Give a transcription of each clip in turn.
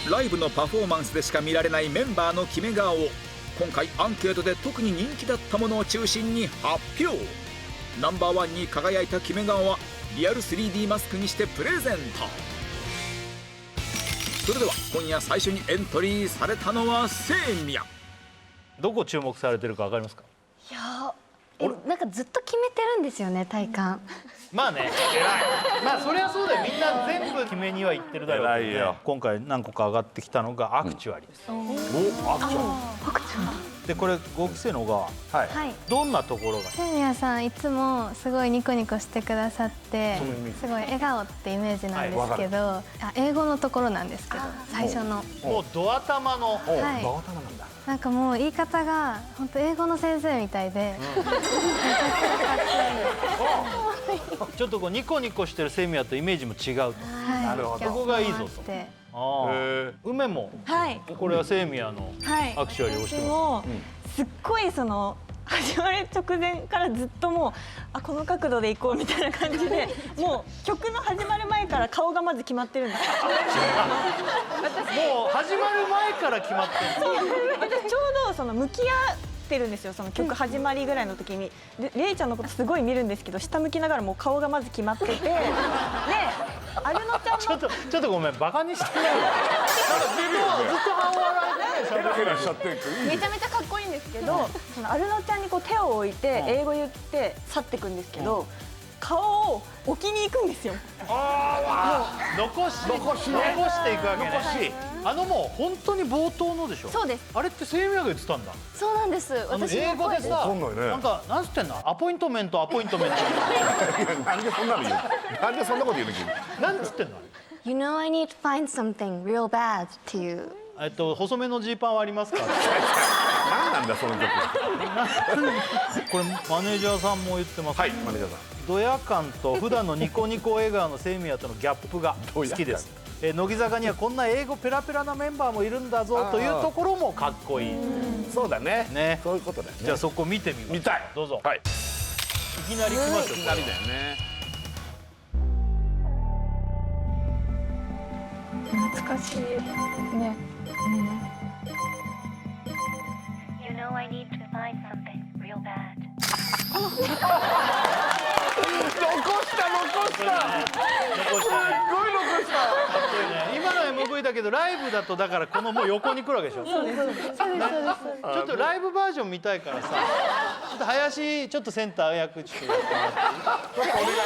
ライブのパフォーマンスでしか見られないメンバーの決め顔を今回アンケートで特に人気だったものを中心に発表。ナンバーワンに輝いた決め顔はリアル 3D マスクにしてプレゼント。それでは今夜最初にエントリーされたのはセイミヤ。どこ注目されてるか分かりますか？いやなんかずっと決めてるんですよね、体感。まあね、偉い。まあそりゃそうだよ、みんな全部決めには言ってるだろうけどね。偉いよ。今回何個か上がってきたのがアクチュアリです。お、アクション。でこれ5期生の小川、はい。はい。どんなところが？セイミヤさんいつもすごいニコニコしてくださってすごい笑顔ってイメージなんですけど、あ英語のところなんですけど最初のもうド頭の。はいバカタマなんだ。なんかもう言い方が本当英語の先生みたいで、ちょっとこうニコニコしてるセイミヤとイメージも違うと。なるほどここがいいぞと。ってああ。梅もはいこれはセイミヤのはいアクチュアリを押してます。私もすっごいその始まる直前からずっともうあこの角度で行こうみたいな感じでもう曲の始まる前から顔がまず決まってるんですよ。もう始まる前から決まってる。私ちょうどその向き合ってるんですよ、その曲始まりぐらいの時に。でレイちゃんのことすごい見るんですけど下向きながらもう顔がまず決まっててでアルノちゃんもちょっとごめん、バカにしてないわ。なんかずっと半笑いでヘラヘラしちゃってるけどいい。めちゃめちゃかっこいいんですけどそのアルノちゃんにこう手を置いて英語言って去ってくんですけど顔を置きに行くんですよ。残していくわけね。もう本当に冒頭のでしょ。そうです。あれってセイミヤが言ってたんだ。そうなんです。私の英語で声で。さ、わかんないねなんかなんつってんの？アポイントメント。なんでそんなの言う？なんでそんなこと言うの君？なんつってんの？ You know I need to find something real bad っていう。細めのジーパンはありますか？何なんだその曲。これマネージャーさんも言ってます。はい、マネージャーさん。ドヤ感と普段のニコニコ笑顔のセイミヤとのギャップが好きです。乃木坂にはこんな英語ペラペラなメンバーもいるんだぞというところもかっこいい。そうだね。ね。そういうことだよね。じゃあそこ見てみます。見たい。どうぞ。はい。いきなり来ますよ。いきなりだよね。懐かしいね。You know I need to find something real bad. 残した。残したね。すごい残した。かっこいいね。今の MV だけどライブだとだからこのもう横に来るわけでしょ。そうです。ちょっとライブバージョン見たいからさ。ちょっと林ちょっとセンター役ちょっとやってもらっ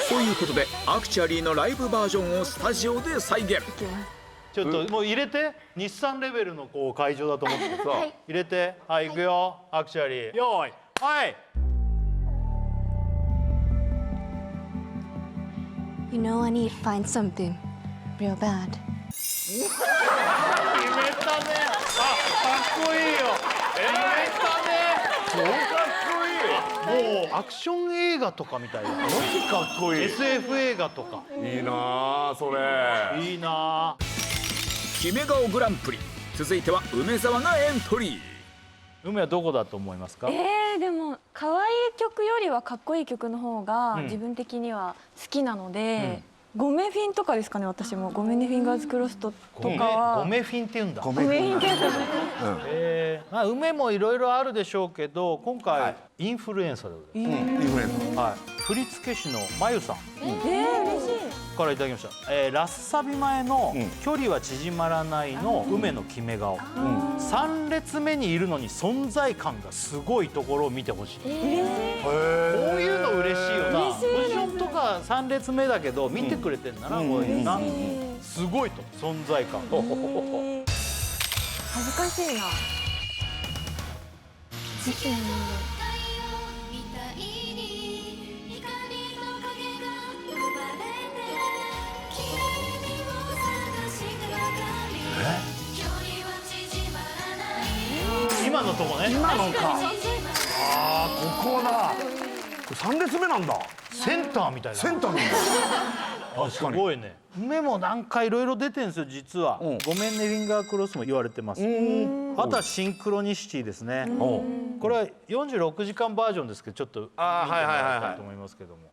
て。ということでアクチュアリーのライブバージョンをスタジオで再現。ちょっともう入れて。日産レベルのこう会場だと思ってさ。入れて。はい行くよ。アクチュアリー。よーい。はい。You know I need to find something real bad。決めたね。かっこいいよ。決めたね。超かっこいい。もうアクション映画とかみたいな。マジかっこいい。 SF 映画とか。いいなあそれ。いいな。決め顔グランプリ、続いては梅沢がエントリー。梅はどこだと思いますか？でも可愛い曲よりはかっこいい曲の方が自分的には好きなので、ゴメフィンとかですかね。私もゴメネフィンガーズクロストとかはゴメフィンって言うんだ。ごゴメフィンってやつですね。まあ梅もいろいろあるでしょうけど、今回インフルエンサーでございインフルエンます。はい。振付師のまゆさん嬉しい。からいただきました。ラスサビ前の距離は縮まらないの梅の決め顔。3列目にいるのに存在感がすごいところを見てほしい。こういうの嬉しいよな。ポジションとか3列目だけど見てくれてんだな、こういうな。すごいと存在感。恥ずかしいな。今のとこね。今のか。ああここだ。3列目なんだ。センターみたいな。センターなんだ。すごいね。梅もなんかいろいろ出てんですよ実は。ごめんねフィンガークロスも言われてます。あとはシンクロニシティですね。これは46時間バージョンですけどちょっと見てもらいたいと思いますけども。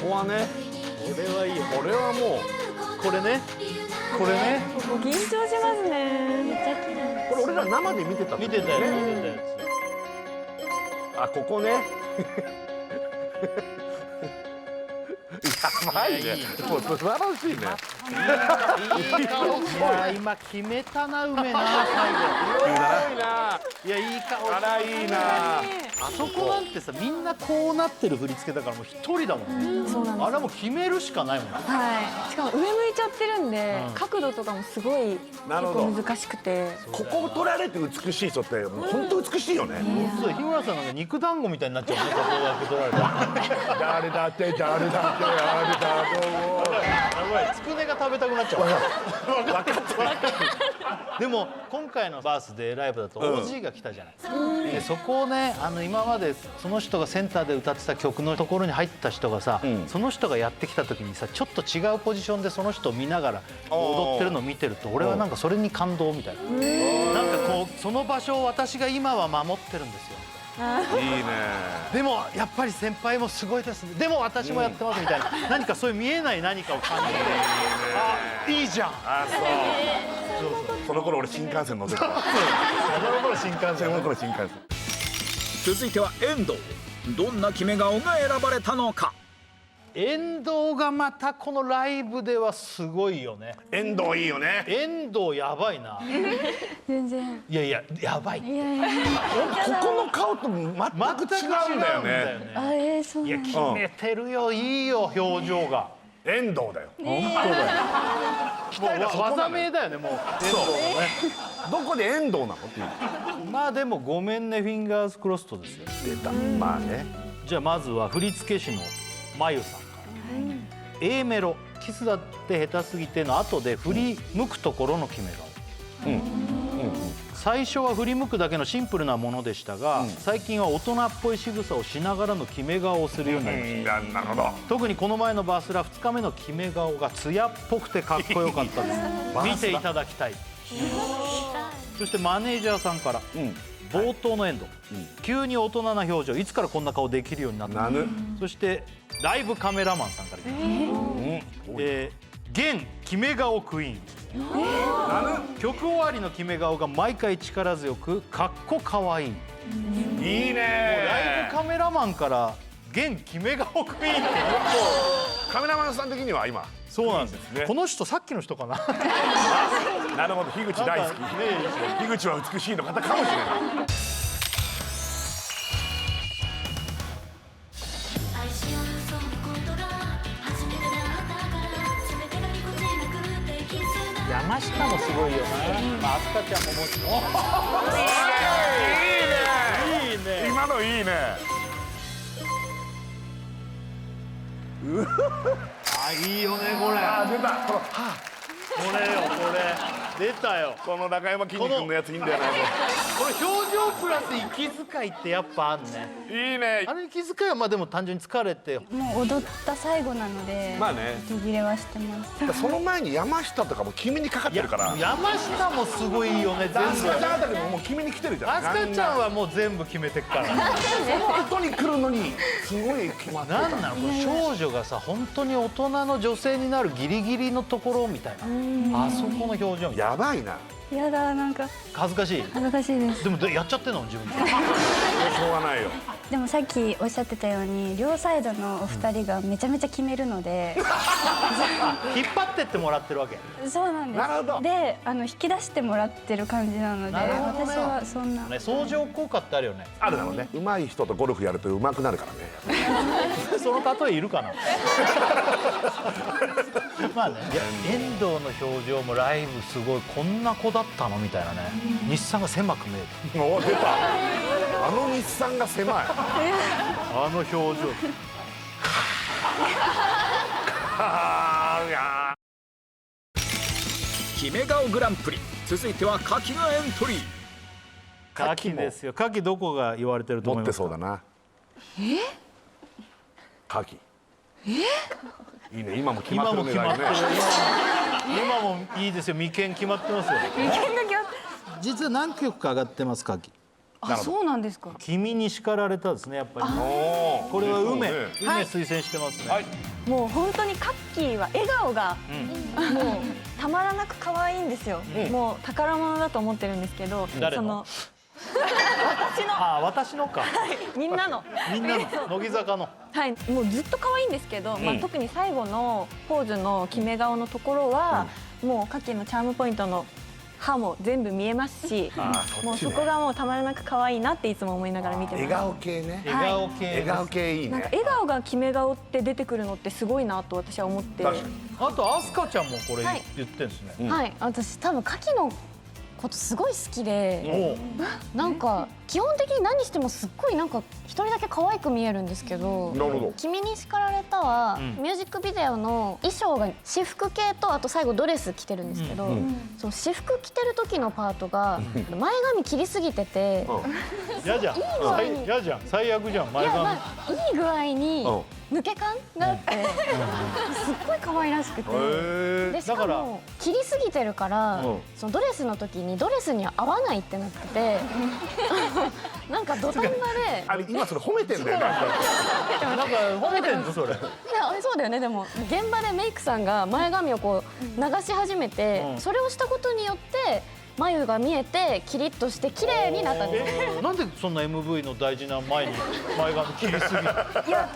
こはね、これはいいよ。これはもこれね、これね。ここ緊張しますね。めっちゃ綺麗。うこれ俺ら生で見てた見てたやつ、見てたやあ、ここね。やばいね。もう素晴らしいね。つ。いい顔。いや今決めたな梅な最後。すごいな。いやいい顔。あらいいな。あそこなんてさみんなこうなってる振り付けだからもう一人だもん。そうなんです。あれはもう決めるしかないもん。はい。しかも上向いちゃってるんで、角度とかもすごいなるほど結構難しくて。ここを取られて美しい人ってもう本当美しいよね。そう日村さんなんか肉団子みたいになっちゃうね。ここだけ取られたら。誰だって誰だって誰だと思う。やばいつくねが食べたくなっちゃう。分かってる。でも今回のバースデーライブだと OG が来たじゃない。でそこをね今までその人がセンターで歌ってた曲のところに入った人がさ、その人がやってきた時にさちょっと違うポジションでその人を見ながら踊ってるのを見てると俺はなんかそれに感動みたいな。なんかこうその場所を私が今は守ってるんですよ。いいね。でもやっぱり先輩もすごいですね。でも私もやってますみたいな、何かそういう見えない何かを感じて、あいいじゃん。あ、そう。その頃俺新幹線乗ってた。その頃新幹その頃新幹線。続いては遠藤。どんな決め顔が選ばれたのか。遠藤がまたこのライブではすごいよね。遠藤いいよね。遠藤やばいな。全然。いやいややばい。いやいや。ここの顔と全く違うんだよね。そうなんだ。いや決めてるよ、いいよ表情が。遠藤だよ。本当だよ。もう技名だよねもう遠藤のね。どこで遠藤なのっていう。まあでもごめんねフィンガーズクロストですよ。出た。まあね。じゃあまずは振付師のまゆさんから、A メロキスだって下手すぎての後で振り向くところの決め顔、最初は振り向くだけのシンプルなものでしたが、最近は大人っぽい仕草をしながらの決め顔をするようになりました。なるほど。特にこの前のバースラ2日目の決め顔が艶っぽくてかっこよかったです見ていただきたい。そしてマネージャーさんから、冒頭のエンド、急に大人な表情、いつからこんな顔できるようになったの。そしてライブカメラマンさんからいただきました。現決め顔クイーン、曲終わりの決め顔が毎回力強くかっこかわいい。いいね。ライブカメラマンから現決め顔クイーンってカメラマンさん的には今。そうなんですね。この人さっきの人かな。なるほど。樋口大好き。樋口は美しいの方かもしれない。山下もすごいよね。まあ飛鳥ちゃんももちろん。いいね。いいね。今のいいね。あいいよねこれ。あ出た。このこれよこれ。出たよ。この中山きんに君のやついいんだよな。これ表情プラス息遣いってやっぱあんね。いいね。あの息遣いはまあでも単純に疲れて。もう踊った最後なので。まあね。息切れはしてます。その前に山下とかも君にかかってるから。山下もすごいよね全部。飛鳥ちゃんあたりももう君に来てるじゃん。飛鳥ちゃんはもう全部決めてくから。その後に来るのにすごい決まってた。なんなのこの少女がさ本当に大人の女性になるギリギリのところみたいな。あそこの表情みたいな。やばいな。やだなんか恥ずかしい。恥ずかしいです。でもやっちゃってんの自分で。しょうがないよ。でもさっきおっしゃってたように両サイドのお二人がめちゃめちゃ決めるので、引っ張ってってもらってるわけ。そうなんです。なるほど。で引き出してもらってる感じなので、なるほどね私はそんな。ね相乗効果ってあるよね。あるだろうね。上手い人とゴルフやると上手くなるからね。その例えいるかな。まあね。いや遠藤の表情もライブすごいこんな子だったのみたいなね。日産が狭く見える。もう出た。あの日産が狭い。あの表情。決め顔グランプリ。続いてはカキがエントリー。カキですよ。カキどこが言われてると思持っていますか。そうだな。カキ。いいね。今も決まってるね。今も決まってるだいぶね。今もいいですよ。眉間決まってますよ。実は何曲か上がってますカキ。あ、そうなんですか。君に叱られたですねやっぱり。おーこれは梅そうね推薦してますね。はい。もう本当にカッキーは笑顔がもうたまらなく可愛いんですよ。もう宝物だと思ってるんですけど、誰の私のかみんなの乃木坂のはい、もうずっと可愛いんですけど、特に最後のポーズの決め顔のところは、もうカッキーのチャームポイントの歯も全部見えますし、もうそこがもうたまらなく可愛いなっていつも思いながら見てます。笑顔系ね。笑顔系いいね。なんか笑顔が決め顔って出てくるのってすごいなと私は思って。あとアスカちゃんもこれ言ってんですね。はい、私多分カキのことすごい好きで、なんか基本的に何してもすっごいなんか一人だけ可愛く見えるんですけど、なるほど。君に叱られたは、ミュージックビデオの衣装が私服系とあと最後ドレス着てるんですけど、その私服着てる時のパートが前髪切りすぎてて、嫌じゃん嫌じゃん最悪じゃん前髪。いい具合に抜け感があって、すっごい可愛らしくて、でしかも切りすぎてるからそのドレスの時にドレスに合わないってなっててなんか土壇場であれ今それ褒めてんだよね。なんか褒めてんのそれ。いやそうだよね。でも現場でメイクさんが前髪をこう流し始めて、それをしたことによって眉が見えてキリッとして綺麗になったんですよ。なんでそんな MV の大事な前に前髪切りすぎる？いや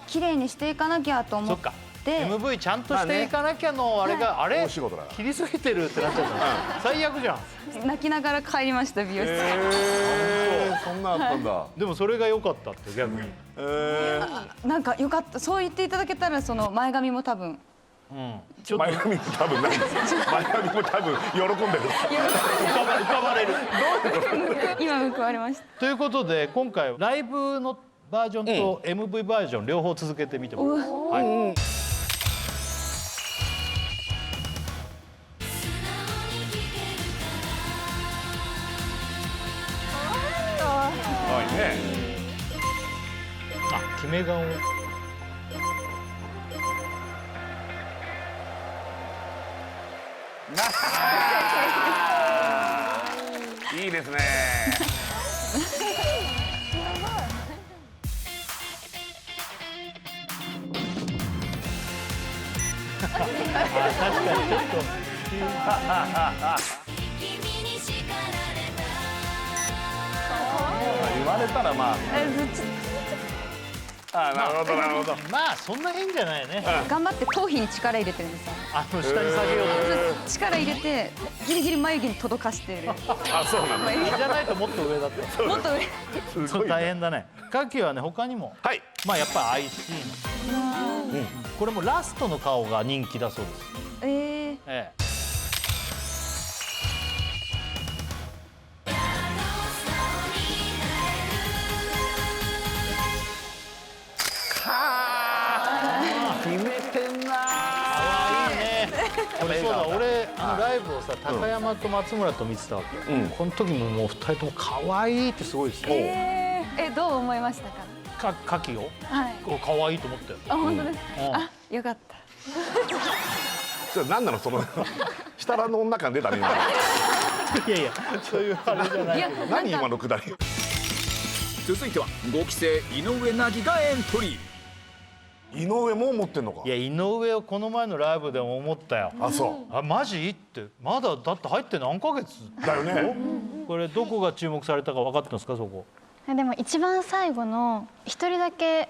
綺麗にしていかなきゃと思っそっか。て MV ちゃんとしていかなきゃのあれがあれ大仕事だから切りすぎてるってなっちゃった。最悪じゃん。泣きながら帰りました美容室。そんなあったんだ。でもそれが良かったって逆に。なんかよかったそう言っていただけたらその前髪も多分ちょっと前髪も多分ないんですよ。前髪も多分喜んでる。浮かばれる。今報われました。ということで今回ライブのバージョンと MV バージョン両方続けてみてもらいます。はい。あ、決め顔。いいですね。確かにちょっと。言われたらまあ。なるほどなるほど。まあそんな変じゃないね。頑張って頭皮に力入れてるんですよ。下に下げようと。力入れてギリギリ眉毛に届かしてる。あ、そうなんだ。じゃないともっと上だった。もっと上。そう大変だね。カキはね他にも。はい。まあやっぱり IC の。これもラストの顔が人気だそうです。ええ。決めてんな。ああいいね。これそうだ俺ライブをさ高山と松村と見てたわけ。この時ももう2人とも可愛いってすごいですよ。どう思いましたか。カキを。はい。可愛いと思ったよ。あ本当です。あよかった。それ何なのその設楽の女感出たね今。いやいやそういうあれじゃないけど。何今のくだり。続いては5期生井上凪がエントリー。井上も持ってんのか。いや井上をこの前のライブでも思ったよ。あそう。あマジってまだだって入って何ヶ月だよね。これどこが注目されたか分かってますかそこ。でも一番最後の一人だけ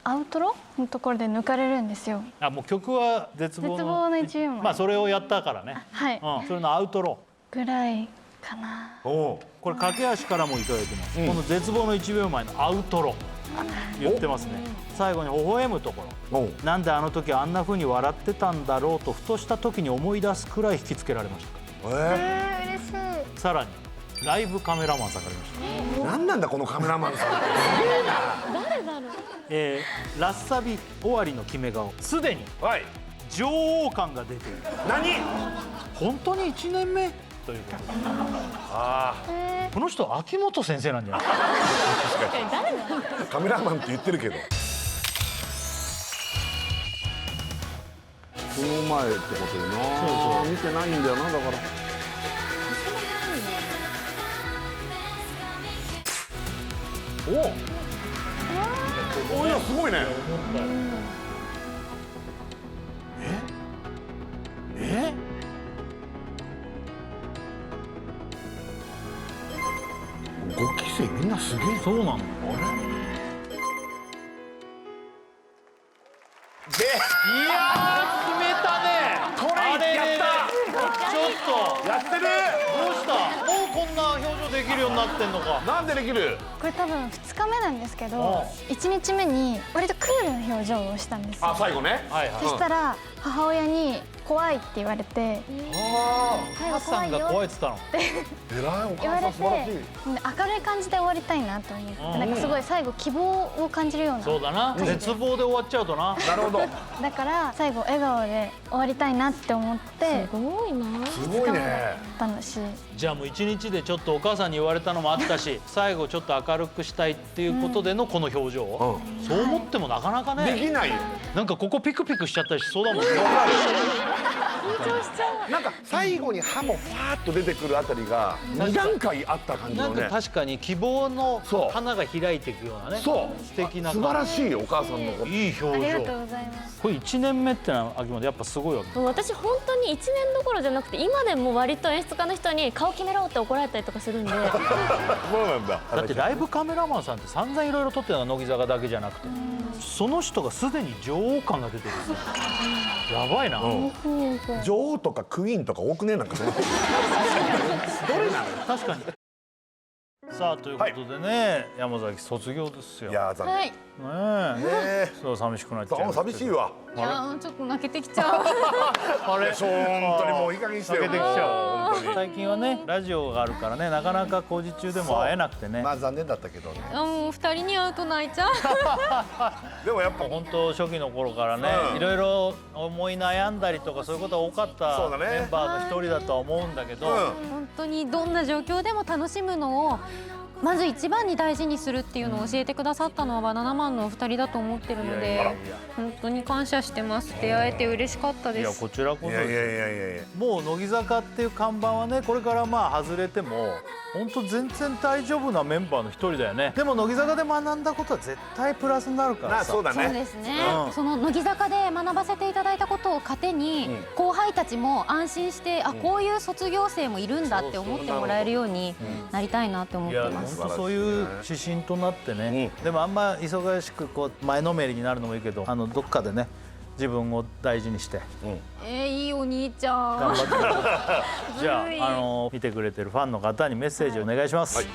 アウトロのところで抜かれるんですよ。あもう曲は絶望の一秒前。まあそれをやったからね。はい。それのアウトロぐらいかな。これ駆け足からもいただいてます。この絶望の1秒前のアウトロ言ってますね。最後に微笑むところ。なんであの時あんな風に笑ってたんだろうとふとした時に思い出すくらい引きつけられました。嬉しい。さらにライブカメラマンさんがありました。何なんだこのカメラマンさん。誰だろう。ラッサビ終わりの決め顔すでに女王感が出ている。何本当に1年目ということでこの人秋元先生なんじゃないカメラマンって言ってるけど。この前ってことよな。見てないんだよなだから。おいやすごいね。5期生みんなすげえ。そうなの。でいやー決めたね。これやったちょっとやってる。どうした。もうこんな表情できるようになってんのか。なんでできる。これ多分2日目なんですけど、1日目に割とクールな表情をしたんですよ。あ、最後ね。はいはい。そしたら母親に怖いって言われて、最後母さんが怖いっつったの。えらいお言われて、母さん素晴らしい。明るい感じで終わりたいなと思って、なんかすごい最後希望を感じるような。そうだな。絶望で終わっちゃうとな。なるほど。だから最後笑顔で終わりたいなって思ってすごいな。すごいね。楽しい。じゃあもう一日でちょっとお母さんに言われたのもあったし、最後ちょっと明るくしたいっていうことでのこの表情。そう思ってもなかなかね。できないよ。なんかここピクピクしちゃったりしそうだもんね。なんか最後に歯もファーッと出てくるあたりが2段階あった感じなんかのね。確かに希望のそう花が開いていくようなね。そう素敵な。素晴らしいよお母さんのこと。いいあ表情。りがとうございます。これ1年目ってのは秋元やっぱすごいわけ。もう私本当に1年どころじゃなくて今でも割と演出家の人に顔決めろって怒られたりとかするんでそうなんだ。だってライブカメラマンさんって散々いろいろ撮ってるのは乃木坂だけじゃなくて、その人がすでに女王感が出てるんですよ。やばいな。女王とかクイーンとか多くねなんかその。どれなの。確かに。さあということでね、山崎卒業ですよ。いやー残念。はい。そう寂しくなっちゃいまあ、した寂しいわ。いやーちょっと泣けてきちゃう。あれそう本当にもういい加減にしてよ。泣けてきちゃう。本当に。最近はねラジオがあるからね、なかなか工事中でも会えなくてね。まあ残念だったけどね。もう二人に会うと泣いちゃう。でもやっぱ本当初期の頃からね、うんいろいろ思い悩んだりとかそういうことが多かったそうだねメンバーの一人だとは思うんだけど、うん本当にどんな状況でも楽しむのをまず一番に大事にするっていうのを教えてくださったのはバナナマンのお二人だと思ってるのいやいやいやで、本当に感謝してます。出会えて嬉しかったいです。やこちらこそですいやいやいやいやいや。もう乃木坂っていう看板はねこれからまあ外れても本当全然大丈夫なメンバーの一人だよね。でも乃木坂で学んだことは絶対プラスになるからさ。そうだね。そうですね、うんその乃木坂で学ばせていただいたことを糧に、後輩たちも安心してこういう卒業生もいるんだって思ってもらえるようになりたいなって思っいやてます。本当そういう指針となってね、でもあんま忙しくこう前のめりになるのもいいけどどっかでね自分を大事にしていいお兄ちゃん。頑張ってください。じゃあ見てくれてるファンの方にメッセージお願いします。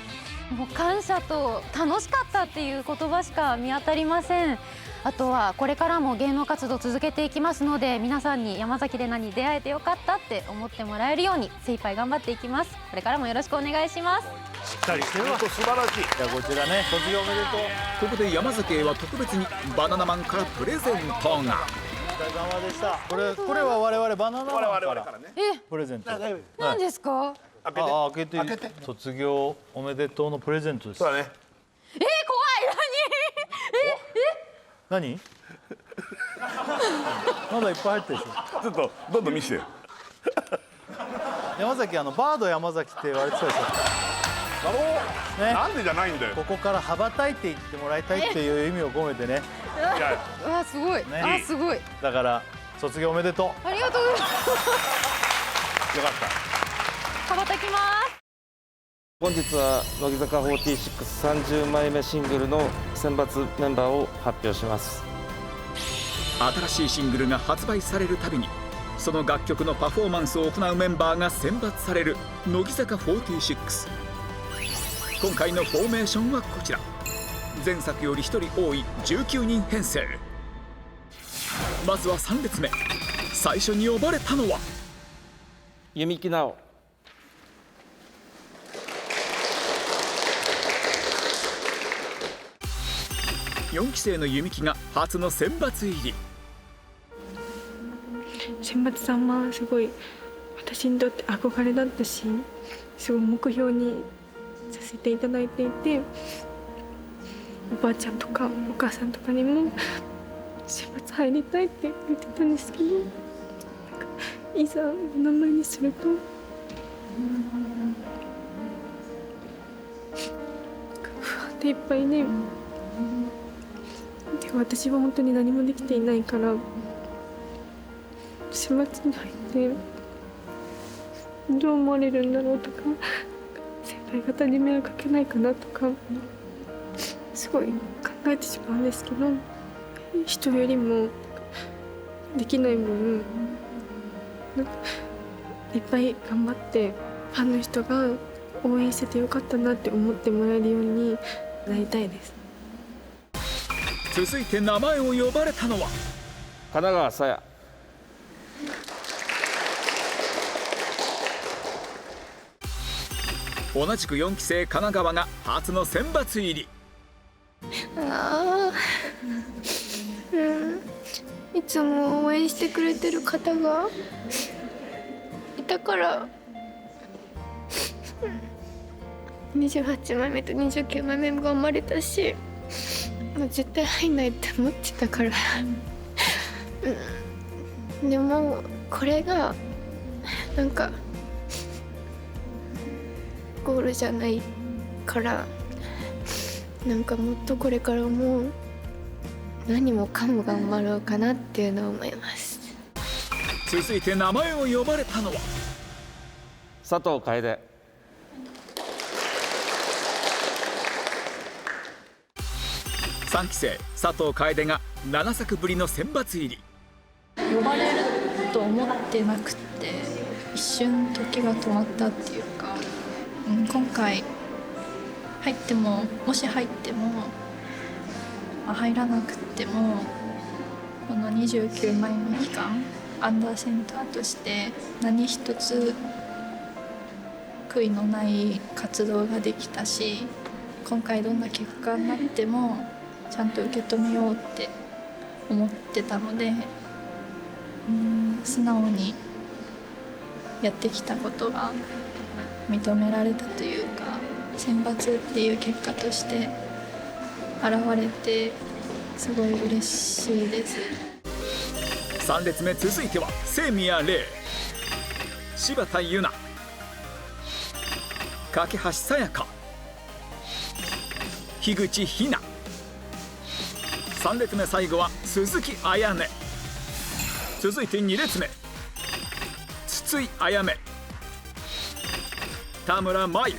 もう感謝と楽しかったっていう言葉しか見当たりません。あとはこれからも芸能活動続けていきますので、皆さんに山崎怜奈に出会えてよかったって思ってもらえるように精一杯頑張っていきます。これからもよろしくお願いします。しっかりしてるわ。本当素晴らしい。じゃあこちらね卒業おめでとう。ここで山崎へは特別にバナナマンからプレゼントが。お疲れ様でした。これは我々バナナマンから我々からね。プレゼント。何ですか？開けて卒業おめでとうのプレゼントです。そうだね。怖い。何？まだいっぱい入ってるでしょ。ちょっとどんどん見せてよ。山崎バード山崎って言われてたでしょ。だろう。ねなんでじゃないんだよ。ここから羽ばたいていってもらいたいっていう意味を込めてね。いやうわすごい。ねすごい。だから卒業おめでとう。ありがとうございます。よかった。羽ばたきます。本日は乃木坂4630枚目シングルの選抜メンバーを発表します。新しいシングルが発売されるたびにその楽曲のパフォーマンスを行うメンバーが選抜される乃木坂46。今回のフォーメーションはこちら。前作より1人多い19人編成。まずは3列目。最初に呼ばれたのは弓木奈緒。4期生の弓木が初の選抜入り。選抜さんはすごい私にとって憧れだったし、すごい目標にさせていただいていて、おばあちゃんとかお母さんとかにも選抜入りたいって言ってたんですけど、なんかいざ名前にすると不安でいっぱいで、私は本当に何もできていないから選抜に入ってどう思われるんだろうとか、先伝え方に迷惑かけないかなとかすごい考えてしまうんですけど、人よりもできない分なんかいっぱい頑張ってファンの人が応援しててよかったなって思ってもらえるようになりたいです。続いて名前を呼ばれたのは神奈川さや。同じく4期生神奈川が初の選抜入り。いつも応援してくれてる方がいたから28枚目と29枚目も頑張れたし、もう絶対入んないって思ってたからでもこれがなんかゴールじゃないからなんかもっとこれからも何もかも頑張ろうかなっていうのを思います。続いて名前を呼ばれたのは佐藤楓。3期生佐藤楓が7作ぶりの選抜入り。呼ばれると思ってなくて一瞬時が止まったっていうか、今回入ってももし入っても入らなくてもこの29枚目期間アンダーセンターとして何一つ悔いのない活動ができたし、今回どんな結果になってもちゃんと受け止めようって思ってたので、素直にやってきたことが認められたというか、選抜っていう結果として現れてすごい嬉しいです。3列目続いては清宮玲、柴田柚菜、架橋さやか、樋口日奈。3列目最後は鈴木彩音。続いて2列目筒井あやめ、田村真由、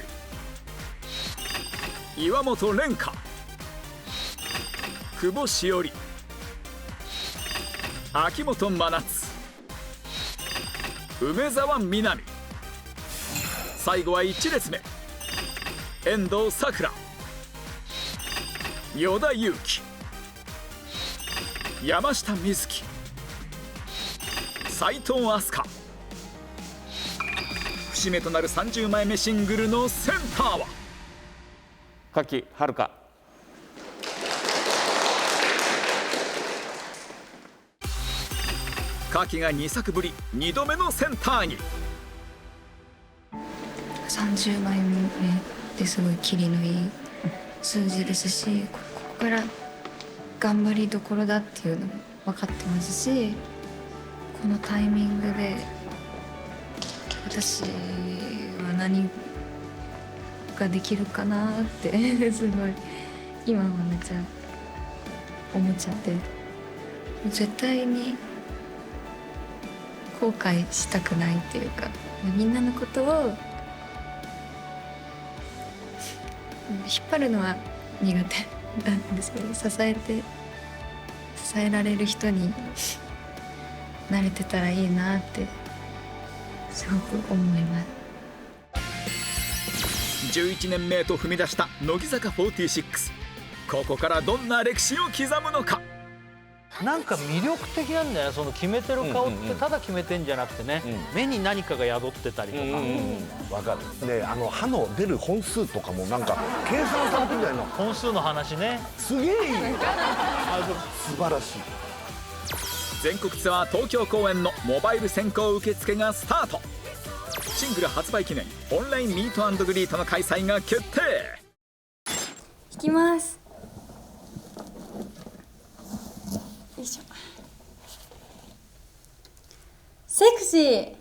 岩本蓮香、久保しおり、秋元真夏、梅澤美波。最後は1列目遠藤さくら、与田祐希、山下美月、斉藤飛鳥。節目となる30枚目シングルのセンターは柿遥香。柿が2作ぶり2度目のセンターに。30枚目ですごいキリのいい数字ですし、ここから頑張りどころだっていうのも分かってますし、このタイミングで私は何ができるかなってすごい今はめっちゃ思っちゃって、絶対に後悔したくないっていうか、みんなのことを引っ張るのは苦手なんですけど、支えられる人になれてたらいいなってすごく思います。11年目へと踏み出した乃木坂46。ここからどんな歴史を刻むのか。なんか魅力的なんだよね、その決めてる顔ってただ決めてんじゃなくてね、目に何かが宿ってたりとか。わかる。で、歯の出る本数とかもなんか計算されてみたいな。本数の話ね。すげえいい。素晴らしい。全国ツアー東京公演のモバイル先行受付がスタート。シングル発売記念オンラインミート&グリートの開催が決定。弾きます。よいしょ。セクシー。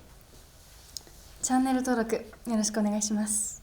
チャンネル登録よろしくお願いします。